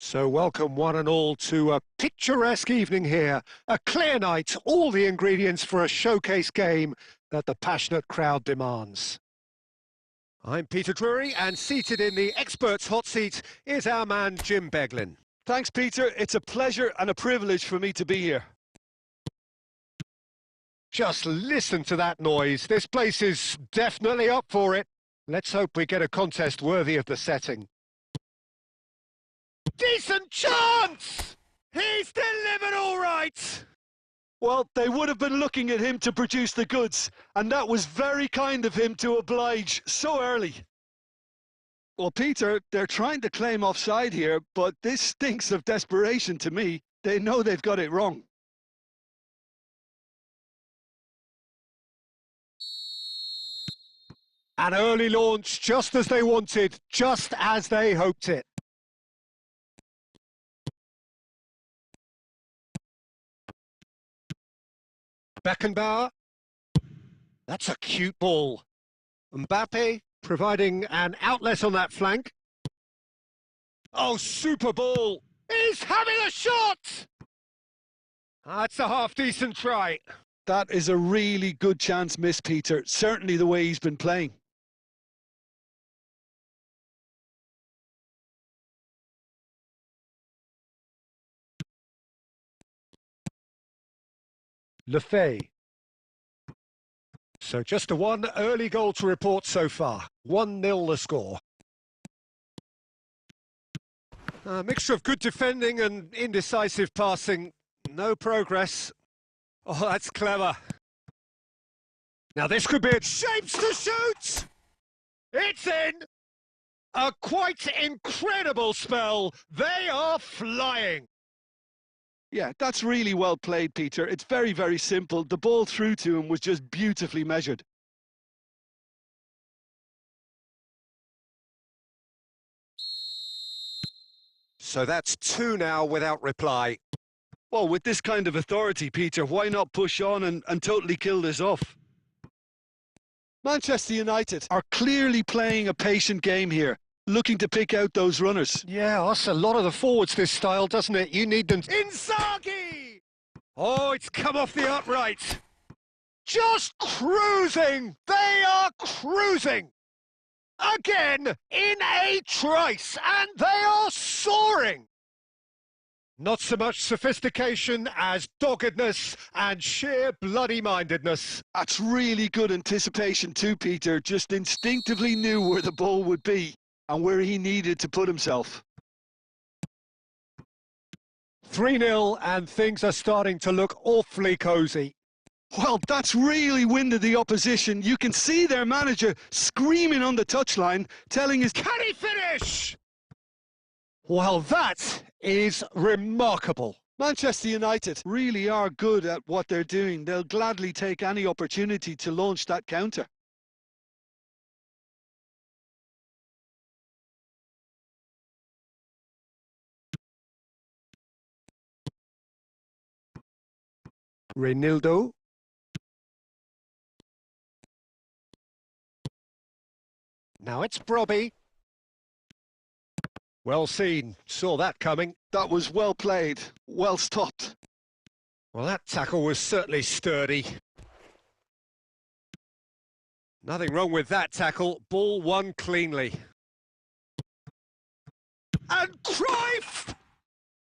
So welcome one and all to a picturesque evening here. A clear night, all the ingredients for a showcase game that the passionate crowd demands. I'm Peter Drury, and seated in the experts' hot seat is our man Jim Beglin. Thanks, Peter. It's a pleasure and a privilege for me to be here. Just listen to that noise. This place is definitely up for it. Let's hope we get a contest worthy of the setting. Decent chance! He's delivered all right! Well, they would have been looking at him to produce the goods, and that was very kind of him to oblige so early. Well, Peter, they're trying to claim offside here, but this stinks of desperation to me. They know they've got it wrong. An early launch, just as they wanted, just as they hoped it. Beckenbauer. That's a cute ball. Mbappe providing an outlet on that flank. Oh, super ball. He's having a shot! That's a half-decent try. That is a really good chance missed, Peter. Certainly the way he's been playing. Lefebvre. So just a one early goal to report so far. 1-0 the score. A mixture of good defending and indecisive passing. No progress. Oh, that's clever. Now this could be it. Shapes to shoot! It's in! A quite incredible spell. They are flying. Yeah, that's really well played, Peter. It's very, very simple. The ball through to him was just beautifully measured. So that's 2 now without reply. Well, with this kind of authority, Peter, why not push on and totally kill this off? Manchester United are clearly playing a patient game here, looking to pick out those runners. Yeah, that's a lot of the forwards, this style, doesn't it? You need them. Inzaghi! Oh, it's come off the upright. Just cruising! They are cruising! Again, in a trice, and they are soaring! Not so much sophistication as doggedness and sheer bloody-mindedness. That's really good anticipation too, Peter. Just instinctively knew where the ball would be and where he needed to put himself. 3-0, and things are starting to look awfully cosy. Well, that's really winded the opposition. You can see their manager screaming on the touchline, telling his... Can he finish? Well, that is remarkable. Manchester United really are good at what they're doing. They'll gladly take any opportunity to launch that counter. Reinildo. Now it's Brobby. Well seen. Saw that coming. That was well played. Well stopped. Well, that tackle was certainly sturdy. Nothing wrong with that tackle. Ball won cleanly. And Cruyff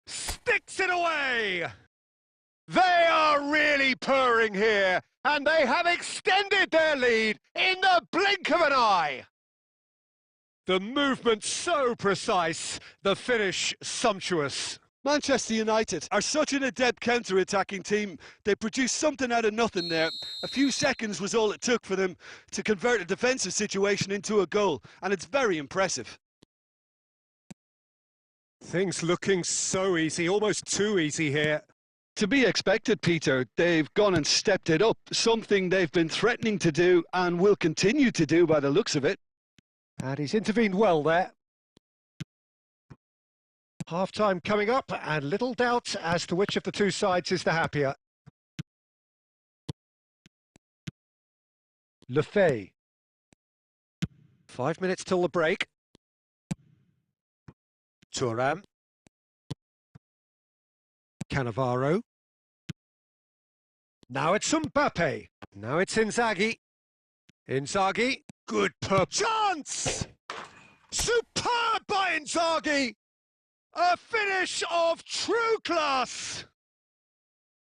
sticks it away. They are really purring here, and they have extended their lead in the blink of an eye. The movement so precise, the finish sumptuous. Manchester United are such an adept counter-attacking team. They produced something out of nothing there. A few seconds was all it took for them to convert a defensive situation into a goal, and it's very impressive. Things looking so easy, almost too easy here. To be expected, Peter. They've gone and stepped it up, something they've been threatening to do and will continue to do by the looks of it. And he's intervened well there. Half-time coming up, and little doubt as to which of the two sides is the happier. Lefebvre. 5 minutes till the break. Thuram. Cannavaro. Now it's Mbappe. Now it's Inzaghi. Inzaghi. Good chance! Superb by Inzaghi! A finish of true class!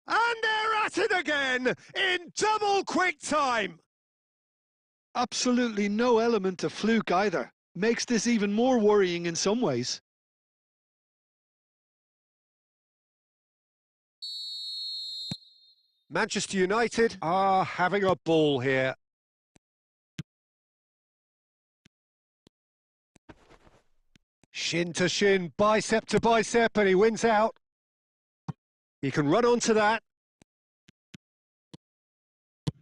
And they're at it again in double quick time! Absolutely no element of fluke either. Makes this even more worrying in some ways. Manchester United are having a ball here. Shin to shin, bicep to bicep, and he wins out. He can run onto that.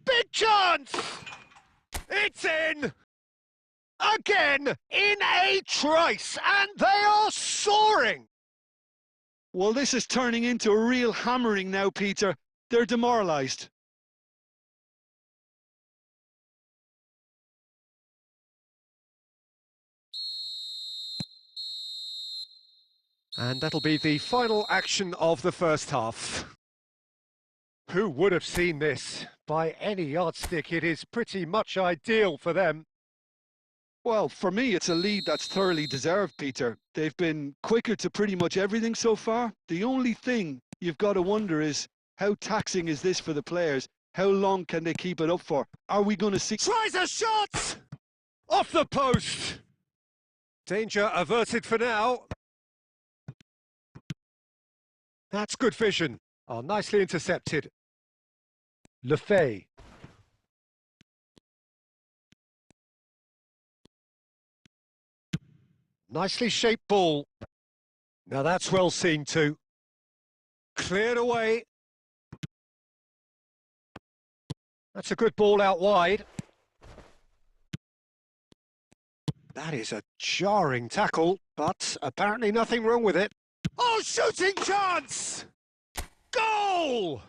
Big chance! It's in! Again, in a trice, and they are soaring! Well, this is turning into a real hammering now, Peter. They're demoralised. And that'll be the final action of the first half. Who would have seen this? By any yardstick, it is pretty much ideal for them. Well, for me, it's a lead that's thoroughly deserved, Peter. They've been quicker to pretty much everything so far. The only thing you've got to wonder is, how taxing is this for the players? How long can they keep it up for? Are we going to see... Tries a shot! Off the post! Danger averted for now. That's good vision. Oh, nicely intercepted. Lefay. Nicely shaped ball. Now that's well seen too. Cleared away. That's a good ball out wide. That is a jarring tackle, but apparently nothing wrong with it. Oh, shooting chance! Goal!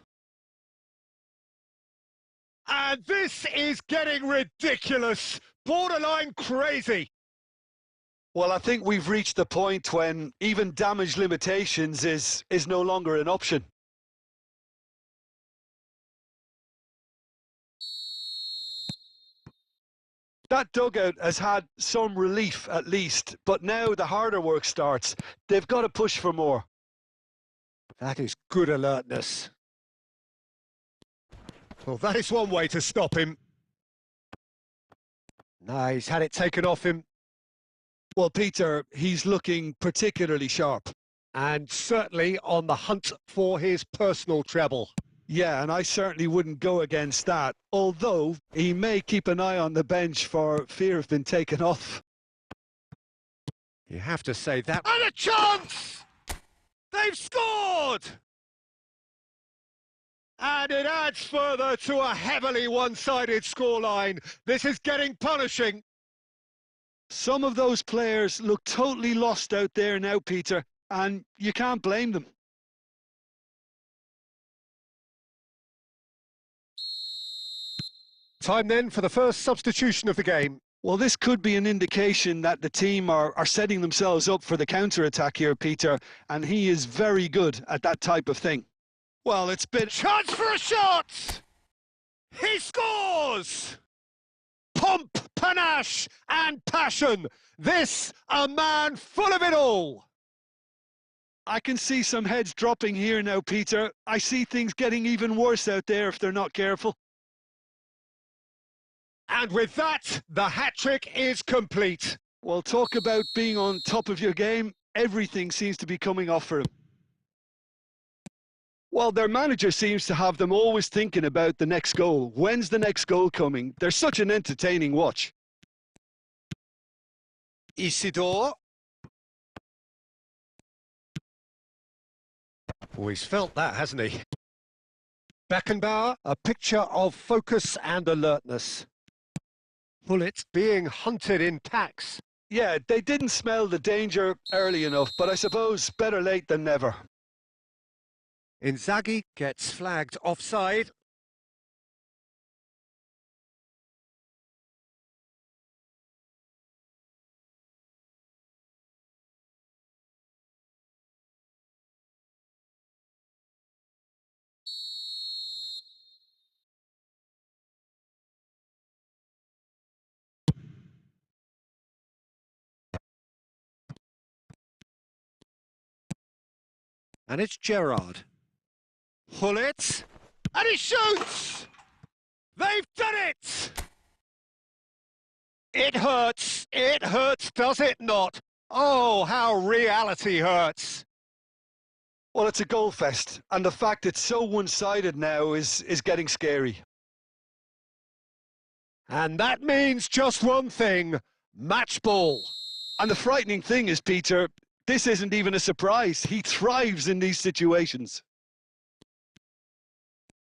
And this is getting ridiculous, borderline crazy. Well, I think we've reached the point when even damage limitations is no longer an option. That dugout has had some relief at least, but now the harder work starts. They've got to push for more. That is good alertness. Well, that is one way to stop him. No, he's had it taken off him. Well, Peter, he's looking particularly sharp. And certainly on the hunt for his personal treble. Yeah, and I certainly wouldn't go against that, although he may keep an eye on the bench for fear of being taken off. You have to say that. And a chance! They've scored! And it adds further to a heavily one-sided scoreline. This is getting punishing. Some of those players look totally lost out there now, Peter, and you can't blame them. Time then for the first substitution of the game. Well, this could be an indication that the team are setting themselves up for the counter-attack here, Peter, and he is very good at that type of thing. Well, it's been... Chance for a shot! He scores! Pomp, panache and passion. This, a man full of it all. I can see some heads dropping here now, Peter. I see things getting even worse out there if they're not careful. And with that, the hat-trick is complete. Well, talk about being on top of your game. Everything seems to be coming off for him. Well, their manager seems to have them always thinking about the next goal. When's the next goal coming? They're such an entertaining watch. Isidore. Oh, he's felt that, hasn't he? Beckenbauer, a picture of focus and alertness. Bullet being hunted in packs. Yeah, they didn't smell the danger early enough, but I suppose better late than never. Inzaghi gets flagged offside. And it's Gerrard. Pull it. And he shoots! They've done it! It hurts, does it not? Oh, how reality hurts. Well, it's a goal fest, and the fact it's so one-sided now is getting scary. And that means just one thing, match ball. And the frightening thing is, Peter, this isn't even a surprise. He thrives in these situations.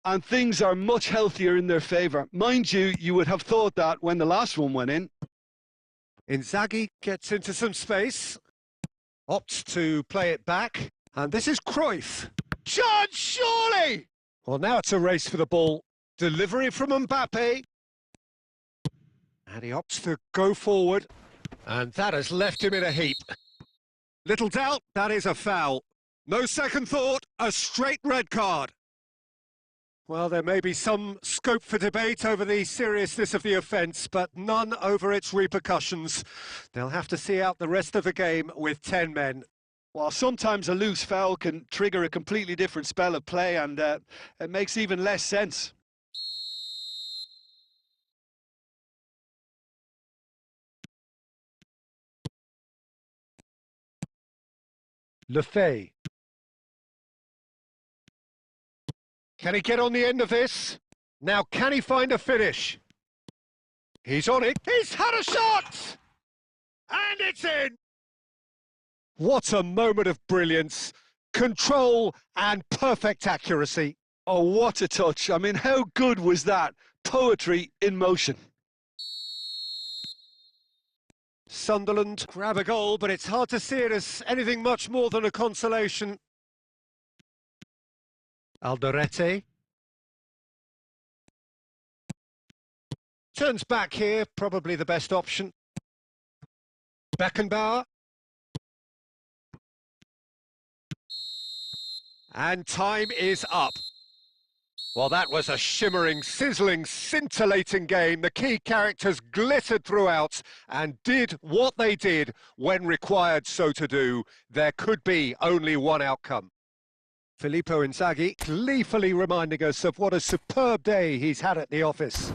And things are much healthier in their favour. Mind you, you would have thought that when the last one went in. Inzaghi gets into some space, opts to play it back, and this is Cruyff. Judge, surely! Well, now it's a race for the ball. Delivery from Mbappe. And he opts to go forward, and that has left him in a heap. Little doubt, that is a foul. No second thought, a straight red card. Well, there may be some scope for debate over the seriousness of the offence, but none over its repercussions. They'll have to see out the rest of the game with 10 men. While sometimes a loose foul can trigger a completely different spell of play, and it makes even less sense. Lefebvre. Can he get on the end of this? Now, can he find a finish? He's on it. He's had a shot! And it's in! What a moment of brilliance. Control and perfect accuracy. Oh, what a touch. I mean, how good was that? Poetry in motion. Sunderland grab a goal, but it's hard to see it as anything much more than a consolation. Alderete. Turns back here, probably the best option. Beckenbauer. And time is up. Well, that was a shimmering, sizzling, scintillating game. The key characters glittered throughout and did what they did when required so to do. There could be only one outcome. Filippo Inzaghi gleefully reminding us of what a superb day he's had at the office.